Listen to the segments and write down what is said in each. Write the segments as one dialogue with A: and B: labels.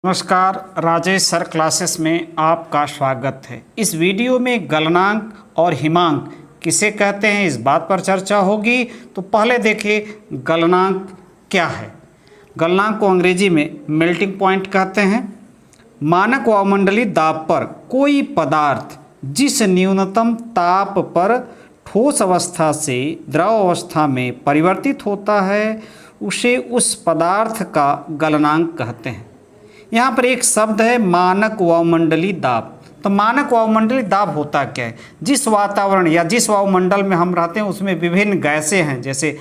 A: नमस्कार, Rajesh sir classes में आपका स्वागत है। इस वीडियो में गलनांक और हिमांक किसे कहते हैं इस बात पर चर्चा होगी। तो पहले देखिए गलनांक क्या है। गलनांक को अंग्रेजी में मेल्टिंग पॉइंट कहते हैं। मानक वायुमंडलीय दाब पर कोई पदार्थ जिस न्यूनतम ताप पर ठोस अवस्था से द्रव अवस्था में परिवर्तित होता है उसे उस पदार्थ का गलनांक कहते हैं। यहाँ पर एक शब्द है मानक वायुमंडलीय दाब। तो मानक वायुमंडलीय दाब होता क्या है? जिस वातावरण या जिस वायुमंडल में हम रहते हैं उसमें विभिन्न गैसें हैं, जैसे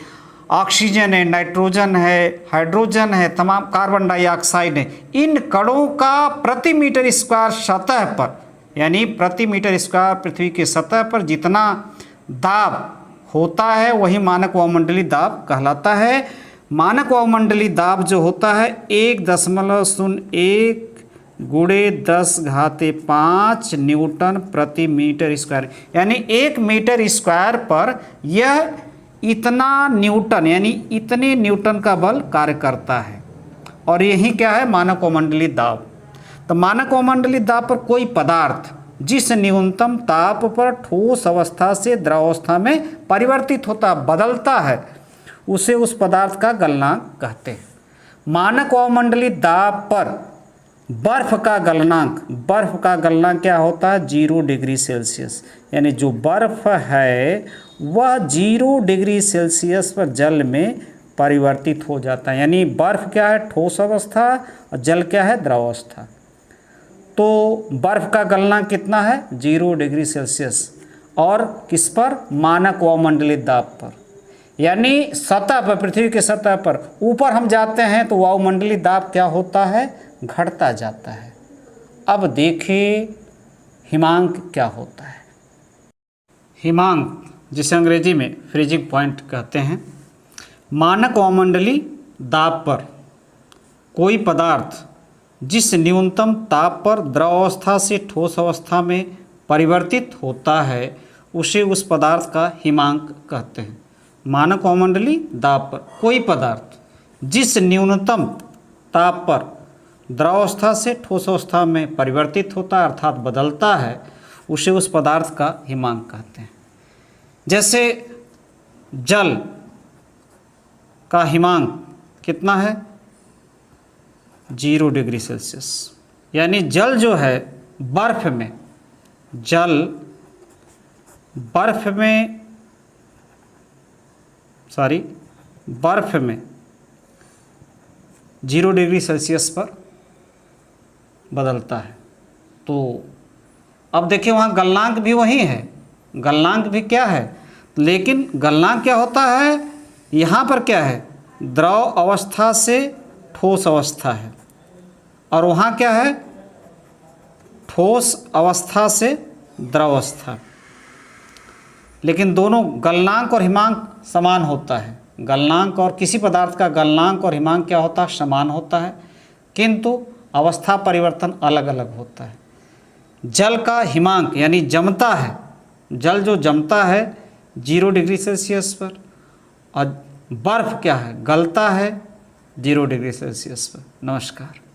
A: ऑक्सीजन है, नाइट्रोजन है, हाइड्रोजन है, तमाम कार्बन डाइऑक्साइड है। इन कणों का प्रति मीटर स्क्वायर सतह पर, यानी प्रति मीटर स्क्वायर पृथ्वी की सतह पर जितना दाब होता है वही मानक वायुमंडलीय दाब कहलाता है। मानक वायुमंडलीय दाब जो होता है 1.01 गुणे 10⁵ न्यूटन प्रति मीटर स्क्वायर, यानी 1 मीटर स्क्वायर पर यह इतना न्यूटन यानी इतने न्यूटन का बल कार्य करता है। और यही क्या है? मानक वायुमंडलीय दाब। तो मानक वायुमंडलीय दाब पर कोई पदार्थ जिस न्यूनतम ताप पर ठोस अवस्था से द्रव अवस्था में परिवर्तित होता, बदलता है, उसे उस पदार्थ का गलनांक कहते हैं। मानक वायुमंडलीय दाब पर बर्फ का गलनांक क्या होता है? 0 डिग्री सेल्सियस, यानी जो बर्फ है वह 0 डिग्री सेल्सियस पर जल में परिवर्तित हो जाता है। यानी बर्फ क्या है? ठोस अवस्था, और जल क्या है? द्रव अवस्था। तो बर्फ का गलनांक कितना है? 0 डिग्री सेल्सियस। और किस पर? मानक वायुमंडलीय दाब पर। यानी सतह पर, पृथ्वी के सतह पर ऊपर हम जाते हैं तो वायुमंडलीय दाब क्या होता है? घटता जाता है। अब देखिए हिमांक क्या होता है। हिमांक जिसे अंग्रेजी में फ्रीजिंग पॉइंट कहते हैं। मानक वायुमंडलीय दाब पर कोई पदार्थ जिस न्यूनतम ताप पर द्रव अवस्था से ठोस अवस्था में परिवर्तित होता है उसे उस पदार्थ का हिमांक कहते हैं। मानक वायुमंडलीय दाब पर कोई पदार्थ जिस न्यूनतम ताप पर द्रव अवस्था से ठोस अवस्था में परिवर्तित होता है अर्थात बदलता है, उसे उस पदार्थ का हिमांक कहते हैं। जैसे जल का हिमांक कितना है? 0 डिग्री सेल्सियस। यानी जल जो है बर्फ में 0 डिग्री सेल्सियस पर बदलता है। तो अब देखिए वहाँ गलनांक भी वही है, गलनांक भी क्या है, लेकिन गलनांक क्या होता है? यहाँ पर क्या है? द्रव अवस्था से ठोस अवस्था है, और वहाँ क्या है? ठोस अवस्था से द्रव अवस्था। लेकिन दोनों गलनांक और हिमांक समान होता है। गलनांक और किसी पदार्थ का गलनांक और हिमांक क्या होता है? समान होता है, किंतु अवस्था परिवर्तन अलग अलग होता है। जल का हिमांक यानी जमता है, जल जो जमता है 0 डिग्री सेल्सियस पर, और बर्फ क्या है? गलता है 0 डिग्री सेल्सियस पर। नमस्कार।